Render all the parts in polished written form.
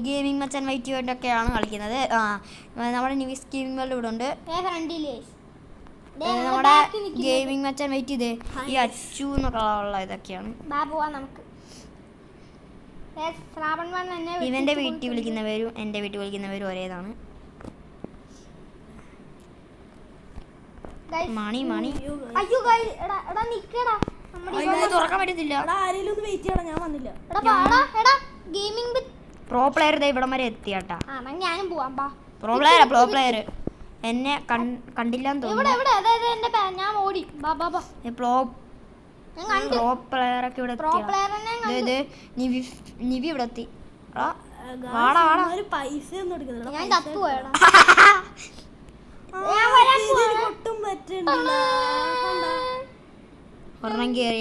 Gaming മച്ചാൻ white വേണ്ടൊക്കെയാണ് കളിക്കുന്നത്. നമ്മുടെ നിവിസ് gaming world ഇവിടെ ഉണ്ട്. നമ്മുടെ ഗെയിമിംഗ് മച്ചാൻ വെയിറ്റ് ചെയ്തേ ഈ അച്ചു എന്നൊക്കെ ഉള്ള ഇതൊക്കെയാണ്. ഇവന്റെ വീട്ടിൽ വിളിക്കുന്നവരും എൻ്റെ വീട്ടിൽ വിളിക്കുന്നവരും ഒരേതാണ്. മണി തുറക്കാൻ പറ്റത്തില്ല. പ്രോ പ്ലെയർ ഇവിടം വരെ എത്തിയാട്ടാ. പ്രോ പ്ലെയർ എന്നെ കണ്ടില്ലാന്ന് തോന്നുന്നു. പ്രോ പ്ലെയർ ഒക്കെ ഇവിടെ നിവി ഇവിടെ എത്തി. പൈസ ഒരെണ്ണം കേറി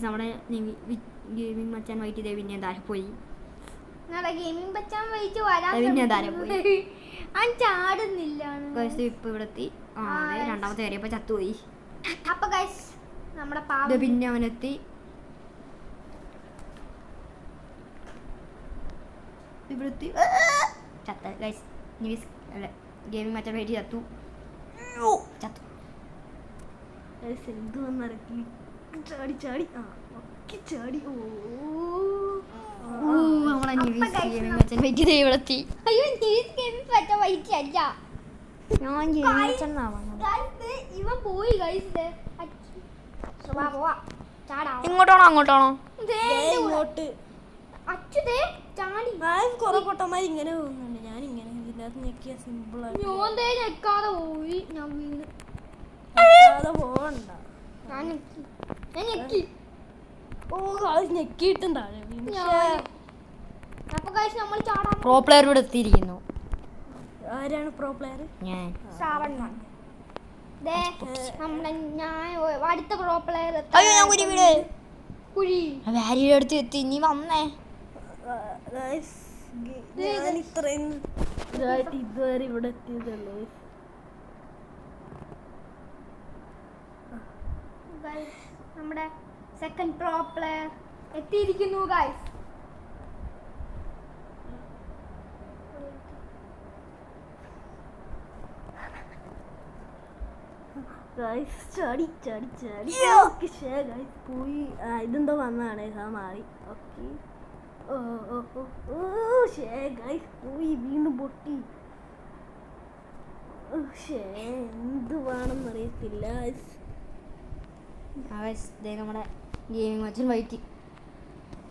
നമ്മുടെ ഗെയിമിംഗ് മച്ചാൻ വൈറ്റ് ചെയ്തേ പിന്നെ താഴെ പോയി. ഇപ്പൊ ഇവിടെ എത്തി. രണ്ടാമത്തെ കയറിയപ്പോ ചത്തുപോയി. പിന്നെ അവനെത്തി. ഇവിടെ ചത്ത ഗൈസ്. ഗെയിമിംഗ് മച്ചാൻ വൈറ്റ് ചത്തു. ചാടി ചാടി ചാടി. ഇങ്ങോട്ടാണോ അങ്ങോട്ടാണോ? കൊറേ പൊട്ടന്മാർ ഇങ്ങനെ പോകുന്നുണ്ട്. ഞാൻ ഇങ്ങനെ ഇതിനകത്ത് ഞെക്കിയ സിമ്പിൾ ആയിട്ട് പോകണ്ട. ഞെക്കിയിട്ടും താഴെ. പ്രോ പ്ലെയർ ഇവിടെ എത്തിയിരിക്കുന്നു. ആരാണ് പ്രോ പ്ലെയർ? ഞാൻ. അടുത്ത പ്രോ പ്ലെയർ അടുത്ത് എത്തി. ഇനി വന്നേ. ഇത്രയും ഇതുവരെ ഇവിടെ എത്തിയതല്ലേ. നമ്മുടെ സെക്കൻഡ് പ്രോ പ്ലെയർ എത്തിയിരിക്കുന്നു ഗൈസ്. ചാടി ചാടി ചാടി പോയി. ഇതെന്തോ വന്നതാണ് മാറി. ഓക്കെ. പോയി വീണ്ടും പൊട്ടി. എന്ത് വേണമെന്നറിയത്തില്ല. നമ്മുടെ ഗെയിമിംഗ് മച്ചാൻ വൈറ്റ്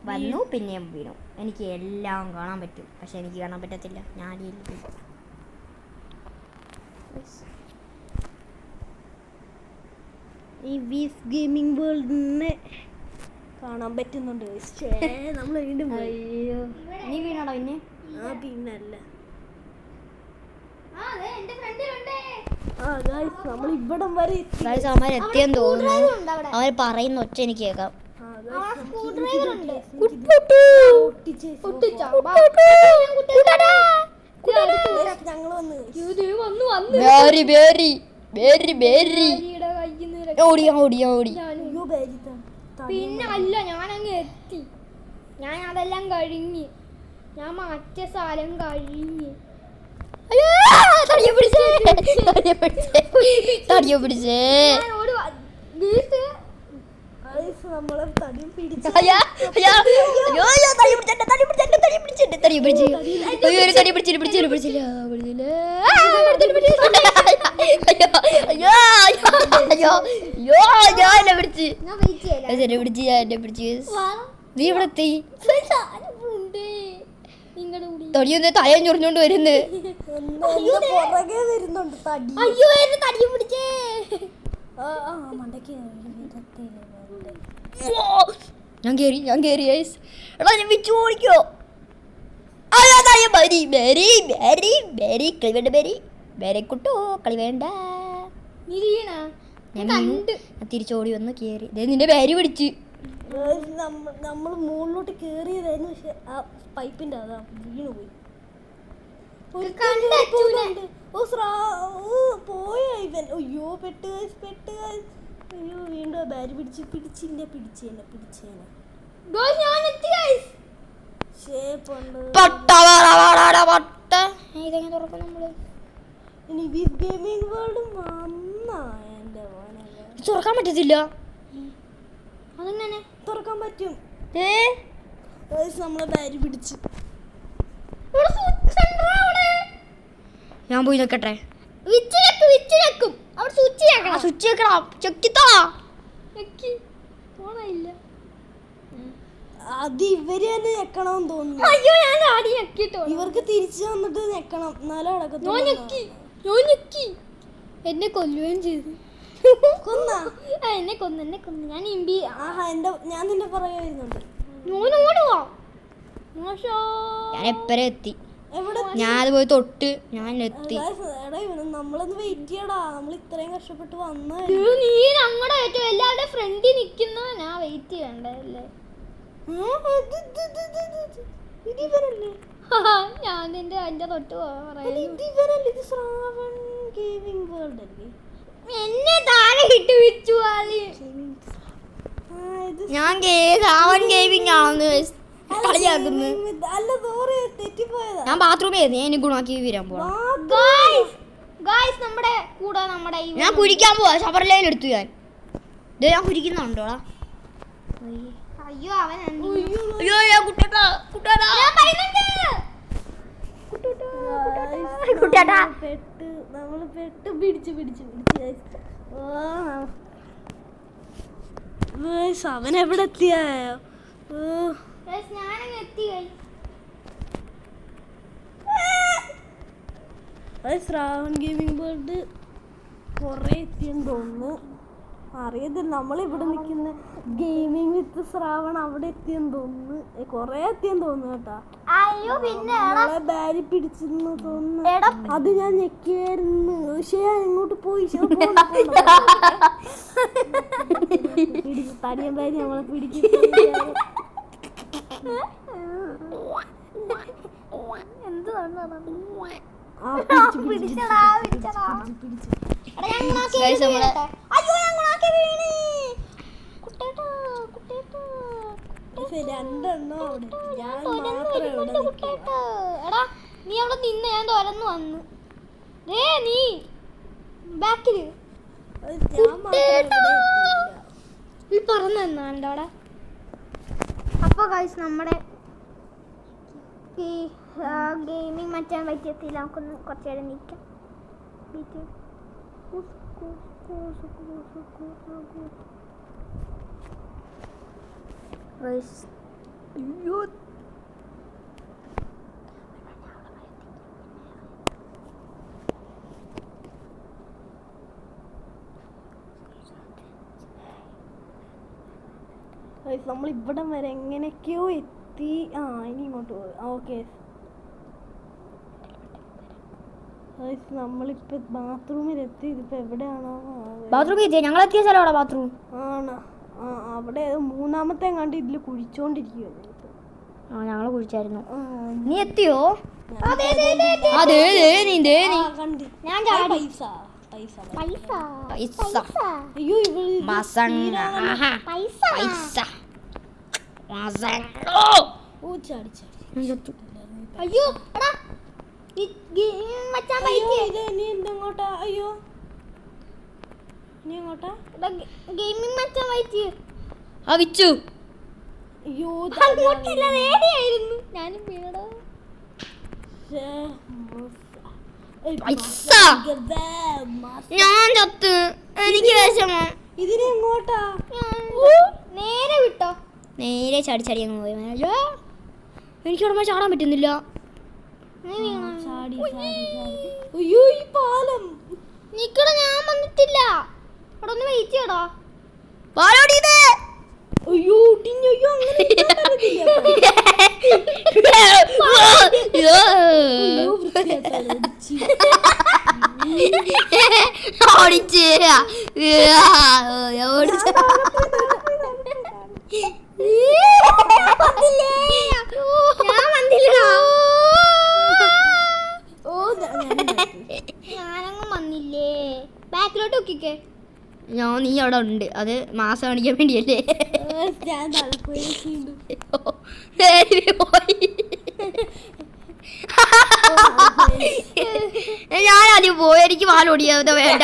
വന്നു. പിന്നെയും വീണു. എനിക്ക് എല്ലാം കാണാൻ പറ്റും, പക്ഷെ എനിക്ക് കാണാൻ പറ്റത്തില്ല. ഞാൻ ഈ വീസ് ഗെയിമിംഗ് വേൾഡിനെ കാണാൻ പറ്റുന്നുണ്ട്. നമ്മൾ വീണ്ടും നീ വീണോടാ പിന്നെ? പിന്നല്ല. നമ്മൾ ഇവിടം വരെ എത്തിയെന്ന് തോന്നുന്നു. അവർ പറയുന്ന ഒച്ച എനിക്ക് കേൾക്കാം. പിന്നെ അല്ല, ഞാനങ്ങ് എത്തി. ഞാൻ അതെല്ലാം കഴിഞ്ഞ് ഞാൻ മറ്റേ സ്ഥലം കഴിഞ്ഞ് നമ്മളെ തടി പിടിച്ചു. നീ ഇവിടെ എത്തി. തടിയൊന്ന് തലയും ചൊറിഞ്ഞോണ്ട് വരുന്നത്. ഞാൻ കേറി എടാ ഞാൻ വിച്ചു ഓടിക്കോ. കുട്ടോ കളി വേണ്ട. ഞാൻ തിരിച്ചോടി വന്ന് കേറി. നിന്റെ ബാരി പിടിച്ച് നമ്മൾ മുകളിലോട്ട് കേറിയതായിരുന്നു, പക്ഷെ ആ പൈപ്പിന്റെ അതാ വീണു പോയി. പോയ ഇവൻ. അയ്യോ പെട്ട് guys. അയ്യോ വീണ്ടും ബാരി പിടിച്ചേനെ. ഇനി വിത്ത് ഗെയിമിംഗ് വേൾഡ് എന്റെ മോനെ തുറക്കാൻ പറ്റത്തില്ല. അതെങ്ങനെ തുറക്കാൻ പറ്റും. നമ്മളെ ബാരി പിടിച്ച്. ഞാൻ പോയി നോക്കട്ടെ. സ്വിച്ച് വെക്കണം. ചെക്കിത്താ അത് ഇവര് തന്നെ ഞെക്കണം തോന്നുന്നു. അയ്യോ ഞാൻ ആദ്യം ഞെക്കിട്ടോ. ഇവർക്ക് തിരിച്ചു വന്നിട്ട് ഞെക്കണം, എന്നാലും ഞെക്കി എന്നെ കൊല്ലുകയും ചെയ്തു. കൊന്നാ എന്നെ കൊന്നു ഞാൻ ഇമ്പി. ഞാൻ നിന്റെ പുറകെ വരുന്നുണ്ട്. ഓടുവാ. ഞാൻ എപ്പരെ എത്തി. എവിടെ ഞാൻ അത് പോയി തൊട്ട് ഞാൻ എത്തി. നമ്മളൊന്ന് വെയിറ്റ് ചെയ്യടാ, നമ്മൾ ഇത്രയും കഷ്ടപ്പെട്ട് വന്ന. നീ അങ്ങടെ ഏറ്റവും എല്ലാവരുടെ ഫ്രണ്ടിൽ നിക്കുന്ന ഞാൻ വെയിറ്റ് ചെയ്യണ്ടല്ലേ. ഞാൻ നിന്റെ അതിന്റെ തൊട്ട് എന്നെ താഴെ ഇട്ട് വെച്ചു. ഞാൻ സാവൻ ഗെയിമിംഗ് ആണെന്ന് കളിയാക്കുന്നു. ഞാൻ ബാത്റൂമിൽ ഞാൻ ഗുണാക്കി വരാൻ പോവാ. നമ്മുടെ കൂടെ ഞാൻ കുരിക്കാൻ പോവാ. ഷവറിലേൽ എടുത്തു ഞാൻ കുരിക്കുന്നുണ്ടോടാ. അയ്യോ അവൻ അയ്യോ ഞാൻ കുട്ടേട്ടാ നമ്മള് പെട്ട് പിടിച്ച് അവൻ എവിടെ എത്തിയായോ. ശ്രാവൺ ഗെയിമിംഗ് വേൾഡ് കൊറേ എത്തിയെന്ന് തോന്നുന്നു. അറിയത്തില്ല, നമ്മളിവിടെ നിൽക്കുന്ന ഗെയിമിംഗ് വിത്ത് ശ്രാവൺ അവിടെ എത്തിയെന്ന് തോന്നുന്നു. കൊറേ എത്തിയെന്ന് തോന്നുന്നു കേട്ടാ. നമ്മളെ ബാരി പിടിച്ചെന്ന് തോന്നുന്നു. അത് ഞാൻ ഞെക്കിയായിരുന്നു, പക്ഷെ ഞാൻ ഇങ്ങോട്ട് പോയി. തടിയൻ ബാരി നമ്മളെ പിടിക്കും. രണ്ടെണ്ണോ അവിടെ, ഞാൻ മാത്രമേ ഇവിടെ നിൽക്കൂ. എടാ നീ അവിടെ നിന്ന് ഞാൻ തുറന്നു വന്നു. നീ ബാക്കില് പറഞ്ഞു തന്നാണ്ടോടെ. അപ്പോൾ ഗൈസ് നമ്മുടെ ഈ ഗെയിമിംഗ് മറ്റാൻ പറ്റിയത്തില്ല. നമുക്കൊന്ന് കുറച്ച് നേരം നിൽക്കാം. അയ്യോ നമ്മൾ ഇവിടം വരെ എങ്ങനെയൊക്കെയോ എത്തി. ഇനി ഇങ്ങോട്ട് പോകും. ഓക്കെ നമ്മളിപ്പോ ബാത്റൂമിലെത്തി. ഇതിപ്പോ എവിടെയാണോ ബാത്റൂമിൽ എത്തിയ ഞങ്ങൾ എത്തിയ സ്ഥലം അവിടെ ബാത്റൂം ആണ്. അവിടെ മൂന്നാമത്തെ കണ്ട് ഇതിൽ കുഴിച്ചോണ്ടിരിക്കുകയാണ്. ഞങ്ങള് കുഴിച്ചായിരുന്നു. നീ എത്തിയോ? കണ്ട് ഞാൻ അയ്യോ അയ്യോ മച്ചാൻ എങ്ങോട്ടാ? അയ്യോ നീ എങ്ങോട്ടാ? ഗെയിമിംഗ് മച്ചാൻ വൈറ്റ് വിച്ചു. അയ്യോ അങ്ങോട്ടില്ല, നേരെയായിരുന്നു. ഞാനും വീണടാ. ഞാൻ ചത്ത്. എനിക്ക് വിഷമം. ഇതിനെങ്ങോട്ടാ? നേരെ വിട്ടോ. നേരെ ചാടി ചാടി അങ്ങ് പോയി. എനിക്ക് ഉടമ ചാടാൻ പറ്റുന്നില്ല. അയ്യോ ഈ പാലം നിക്കട, ഞാൻ വന്നിട്ടില്ല. അവിടെ ഒന്ന് വെയിറ്റ് ചെയ്യടാ. പാലോടിയത്. അയ്യോ ഒടിഞ്ഞയ്യോ അങ്ങനെ ഓടിച്ച് നീ അവിടെ ഉണ്ട്, അത് മാസം കാണിക്കാൻ വേണ്ടിയല്ലേ. ഞാൻ തലപ്പോയി വീണ്ടും. ഞാനാദ്യം പോയി, എനിക്ക് പാലോടിയത് വേണ്ട.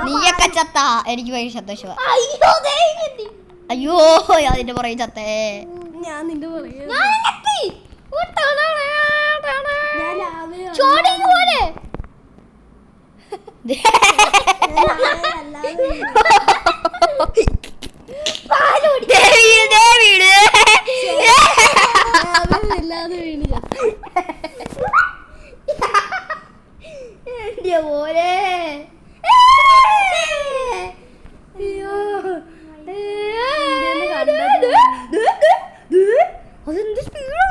നീയൊക്കെ ചത്ത, എനിക്ക് ഭയങ്കര സന്തോഷമാണ്. അയ്യോ അതിന്റെ പുറകെ ചത്തേ. ഞാൻ നിന്റെ പറയാ പോലെ അതെന്ത് സ്പീഡാ.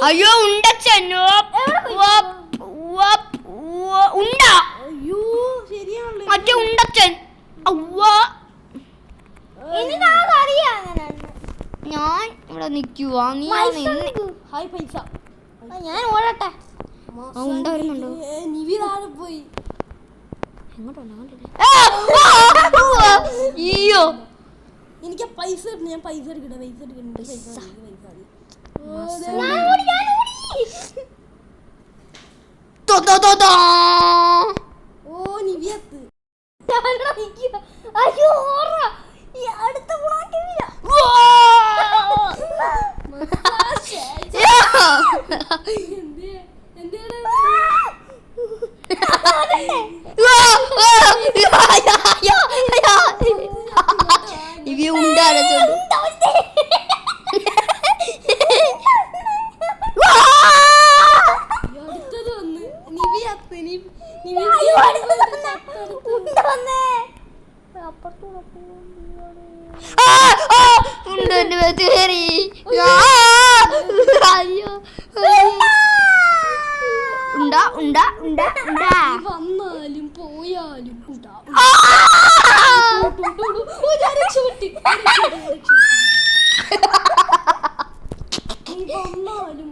അയ്യോ ഉണ്ടച്ചൻ ഉണ്ട. അയ്യോ ശരിയാണല്ലോ. മറ്റേ ഉണ്ടച്ചൻ. ഞാൻ ഇവിടെ നിക്കുവാ, നീ ഹായ് പൈസ. ഞാൻ ഓടട്ടെ. ഉണ്ട വരുന്നുണ്ടോ? നിവി താഴെ പോയി. അയ്യോ എനിക്ക് പൈസ കിട്ടുന്നു. ഞാൻ പൈസ എടുക്കട്ടെ. പൈസ എടുക്കണ്ട. ഓ നിവിയത്ത് അയ്യോ അടുത്ത ഇവ ഉണ്ടാലോണ്ട് അടുത്തത് വന്ന് നിവിയത്ത്. വന്നാലും പോയാലും വന്നാലും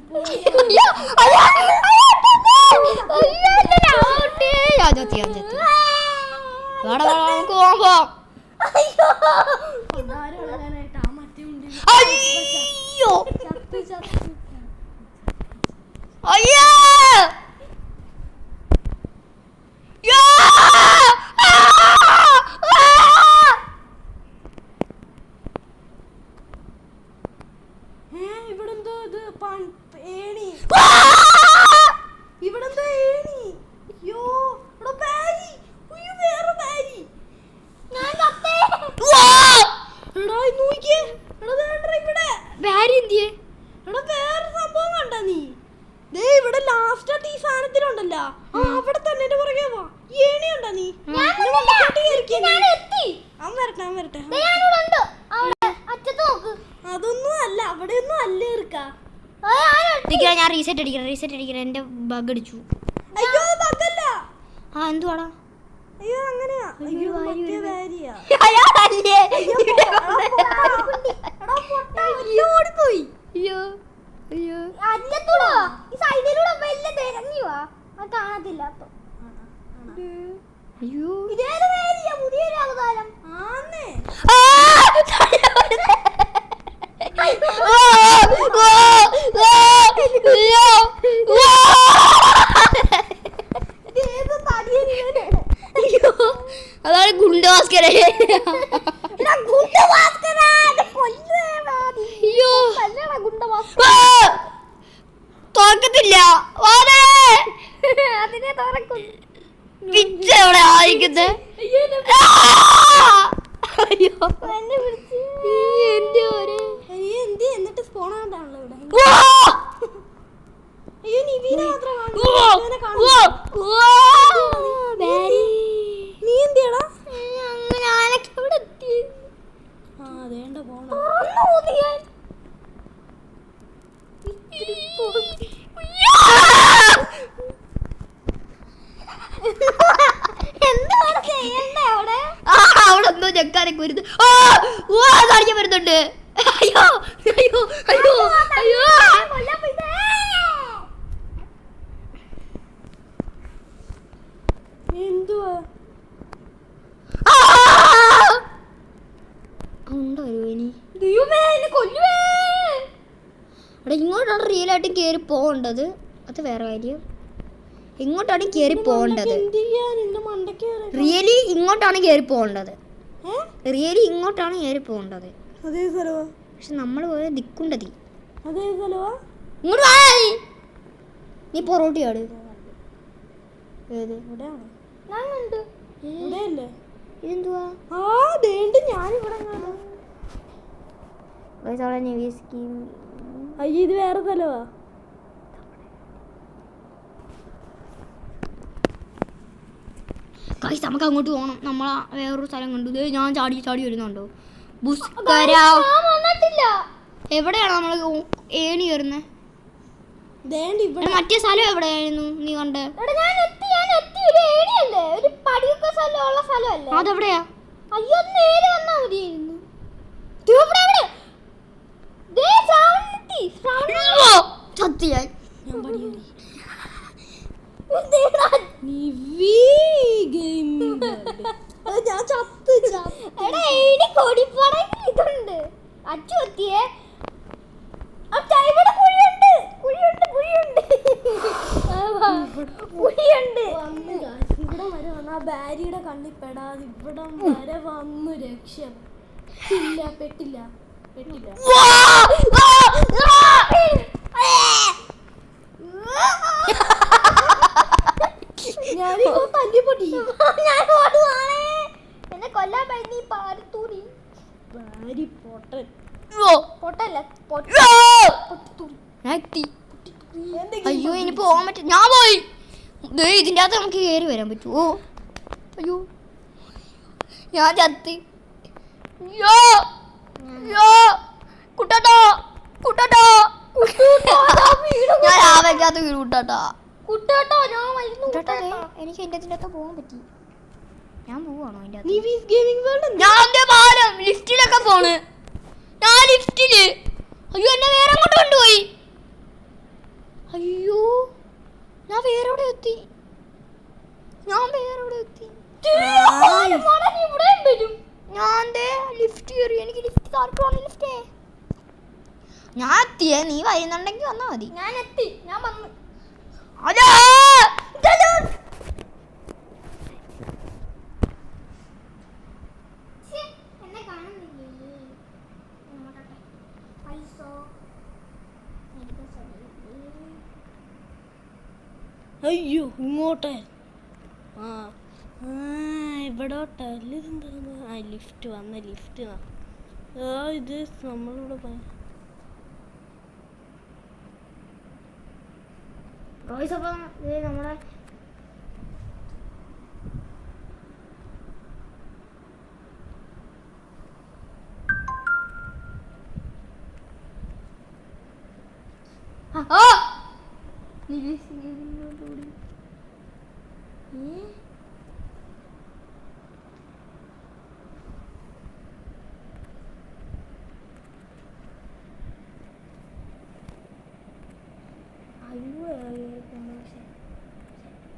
അയ്യോ അയ്യോ ഇവിടെന്തോ ഇത് ഏണി. ഇവിടെന്തോ ഏണി. അയ്യോ ഇവിടെ ബാരി. അയ്യോ വേറെ ബാരി. എടാ നോക്കിയേ. എടാ ഇവിടെ ബാരി എന്തിയെ? എടാ വേറെ സംഭവം കണ്ട നീ? ദേ ഇവിടെ ലാസ്റ്റ് ഈ സാധനത്തിലുണ്ടല്ലോ, അവിടെ തന്നെ എന്റെ പുറകെ വാ. ഏണി ഉണ്ടോ നീ? വരട്ടെ. അതൊന്നും അല്ല, അവിടെ ഒന്നും അല്ല ഇരിക്കാ. ഞാൻ റീസെറ്റ് അടിക്കണം. എന്റെ ബഗ് അടിച്ചു. അയ്യോ ബഗ്ഗല്ല. എന്തുവാടാ? അയ്യോ അങ്ങനെയാ. അയ്യോ മറ്റേ ബാരിയാ. ഓടിപ്പോയി. അയ്യോ അയ്യോ ഈ സൈഡിലൂടെ വലിയ തിരഞ്ഞു വാ, അത് കാണത്തില്ലാത്തോ. അയ്യോ ഇതേത് പേരിയ പുതിയൊരു അവതാരം ആന്നേ. അതാണ് ഗുണ്ടഭാസ്കര. തോക്കത്തില്ല. അതിനെ തുറക്കും. പിച്ച എവിടെ ആയിരിക്കുന്നത്? അയ്യോ എന്റെ എന്ത് എന്നിട്ട് സ്പോണാണ്ടാണല്ലോ ഇവിടെ. അയ്യോ നിവീനെ മാത്രം നീ എന്തിയാടാ? ഞാനൊക്കെ ഇവിടെ എത്തി. അതേണ്ട പോണ തുറന്നു താഴേക്ക് വരുന്നത്. താഴേക്ക് വരുന്നുണ്ട്. അയ്യോ അയ്യോ അയ്യോ അയ്യോ. എന്തുവാ ഉണ്ടോ ഇനി? ദൈവമേ, എന്നെ കൊല്ലുവേ. അവിടെ ഇങ്ങോട്ടാണ് റിയലായിട്ട് കയറി പോകേണ്ടത്. അത് വേറെ കാര്യം. ഇങ്ങോട്ടാണ് കയറി പോകേണ്ടത്. എന്ത് ചെയ്യാൻ എന്റെ മണ്ടയ്ക്ക് കയറി? റിയലി ഇങ്ങോട്ടാണ് കയറി പോകേണ്ടത്. റിയലി ഇങ്ങോട്ടാണ് കയറി പോകേണ്ടത്. അതേ സ്ഥലവാ. പക്ഷെ നമ്മൾ പോയ ദിക്കുണ്ടതി. അതേ സ്ഥലവാ. ഇങ്ങോട്ട് വാ നീ പൊറോട്ടിയാട്. ഏത് ഇവിടെയാണ്. ഞാൻ കണ്ടു. ഇവിടെയല്ലേ? ഇതെന്തുവാ? ആ ദേണ്ട് ഞാനിവിടെ കാണാം. അയ്യോ ഇത് വേറെ സ്ഥലവാ. ഗയ്സ് നമുക്ക് അങ്ങോട്ട് പോകണം. നമ്മളാ വേറൊരു സ്ഥലം കണ്ടു. ദേ ഞാൻ ചാടി ചാടി വരുന്നുണ്ടോ? ഞാൻ വന്നിട്ടില്ല. എവിടെയാണ് നമ്മൾ ഏണി കയറുന്നത്? ദേണ്ട് ഇവിടെ. മറ്റേ സ്ഥലം എവിടെയായിരുന്നു നീ കണ്ടേ? എടാ ഞാൻ എത്തി. ഒരു ഏണിയല്ലേ, ഒരു പടിയൊക്കെ സ്ഥലമുള്ള സ്ഥലമല്ലേ? അതെവിടെയാ? അയ്യോ അത് നേരെ വന്നാ മതിയായിരുന്നു. ദേ ശ്രാവണെത്തി. സത്യായി ഞാൻ പടിയേറി. ശ്രാവണെത്തി. നിവി ഗെയിമിംഗ്. ഞാൻ ചത്ത്. എടാ ഏണി കൊടിപ്പടയിൽ ഇതുണ്ട്. അച്ചു എത്തിയേ. ഇവിടെ കുഴിയുണ്ട്. ഇവിടെ വരെ വന്ന് ആ ബാരിയുടെ കണ്ണിൽ പെടാതെ ഇവിടം വരെ വന്നു. രക്ഷയില്ല. പെട്ടില്ല. ഞാനിപ്പോ തല്ലിപ്പൊട്ടി. എന്നെ കൊല്ലാൻ പറ്റി പാരത്തൂരി. ബാരി പൊട്ടൻ. പൊട്ടല്ല അയ്യോ ഇനി പോകാൻ പറ്റും. ഞാൻ പോയി. ഇതിൻ്റെ അകത്ത് നമുക്ക് കയറി വരാൻ പറ്റുമോ? അയ്യോ ഞാൻ ചത്തി. ഞാൻ ആവയ്ക്കകത്ത് വീട് കുട്ടാട്ടാ. എനിക്ക് എൻ്റെ അതിൻ്റെ അകത്ത് പോകാൻ പറ്റി. ഞാൻ പോവാണോ അതിൻ്റെ അകത്ത്? നിവിസ് ഗെയിമിംഗ് വേൾഡ്. ഞാൻ പാലം ലിഫ്റ്റിലൊക്കെ പോണ്. ഞാൻ ലിഫ്റ്റില്. അയ്യോ എന്നെ വേറെ അങ്ങോട്ട് കൊണ്ടുപോയി. അയ്യോ ഞാൻ വേറെ എവിടെ എത്തി. ഞാൻ ലിഫ്റ്റ് കയറി. എനിക്ക് ലിഫ്റ്റ് താല്പര്യമാണ്. ലിഫ്റ്റേ ഞാൻ എത്തിയേ. നീ വരുന്നുണ്ടെങ്കിൽ വന്നാ മതി. ഞാൻ എത്തി. ഞാൻ വന്നു. അതാ എന്നെ കാണുന്നില്ലേ? പൈസ അയ്യോ ഇങ്ങോട്ടെ. ഇവിടോട്ടല്ല. ഇതെന്താണ്? ലിഫ്റ്റ് വന്ന ലിഫ്റ്റ്. ഇത് നമ്മളിവിടെ നമ്മളെ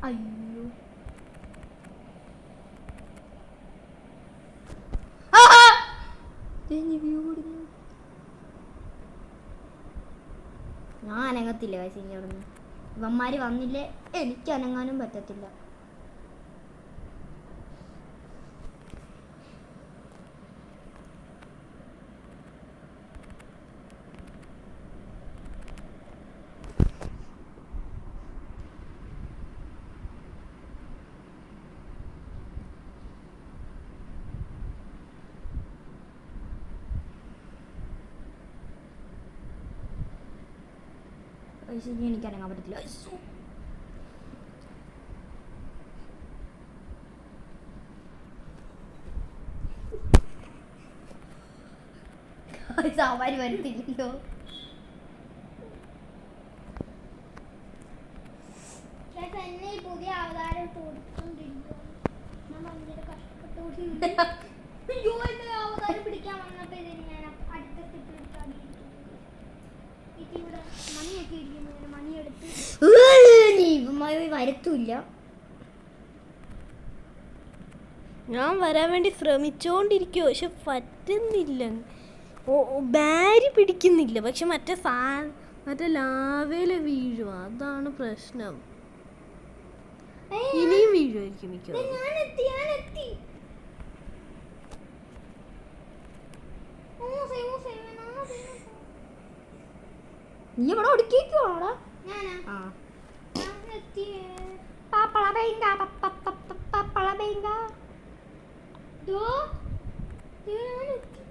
അയ്യോ ഞാൻ അനങ്ങത്തില്ല. ഇനി അവിടുന്ന് ഇവന്മാര് വന്നില്ലേ എനിക്ക് അനങ്ങാനും പറ്റത്തില്ല. ഇനി എനിക്ക് അനങ്ങാൻ പറ്റത്തില്ല. സാമാര് വരത്തില്ലല്ലോ. എന്നെ ഈ പുതിയ അവതാരം കൊടുത്തോണ്ടിരിക്കും. ഞാൻ ഭയങ്കര കഷ്ടപ്പെട്ടുകൊണ്ടിരിക്കും. അയ്യോ വരത്തുമില്ല. ഞാൻ വരാൻ വേണ്ടി ശ്രമിച്ചോണ്ടിരിക്കുവോ, പക്ഷെ പറ്റുന്നില്ല. ബാരി പിടിക്കുന്നില്ല, പക്ഷെ മറ്റേ ലാവയില് വീഴുക, അതാണ് പ്രശ്നം. ഇനിയും വീഴുമായിരിക്കും മിക്കവാറും. ഞാനെത്തി. നീ ഇവിടെ ഒടുക്കിക്കുവാണോടാ? ഞാനാ ആ ഞാനെത്തി. പാപ്പള ബേങ്ക പാപ്പള ബേങ്ക. ദോ, ഞാനെത്തി.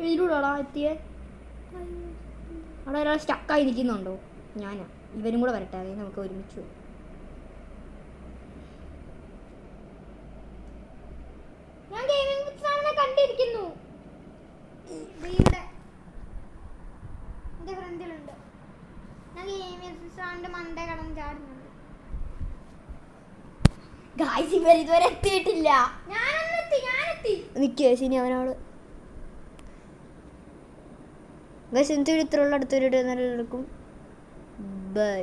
ഇതിലൂടാടാ എത്തിയേ? അവിടെ ഒരാൾ സ്റ്റക്കായി നിൽക്കുന്നുണ്ടോ? ഞാനാ. ഇവരും കൂടെ വരട്ടെ, അതെ നമുക്ക് ഒരുമിച്ച് പോകാം. ഞാൻ ഗെയിമിംഗ് വിത്ത് ശ്രാവണെ കണ്ടിരിക്കുന്നു. ഇവിടെ എന്റെ ഫ്രണ്ടിലുണ്ട്. ഞാൻ ഗെയിമിംഗ് വിത്ത് ശ്രാവണിന്റെ മണ്ടേ കടന്ന് ചാടുന്നുണ്ട്. ഗായ്സ് ഇവർ ഇതുവരെ എത്തിയിട്ടില്ല. ഞാനെത്തി. നിൽക്കുക ശനി അവനോട്. ഗായ്സ് ഇന്നത്തെ വീഡിയോ ഇത്രയുള്ള അടുത്തൊരു വീഡിയോ എല്ലാവർക്കും ബൈ.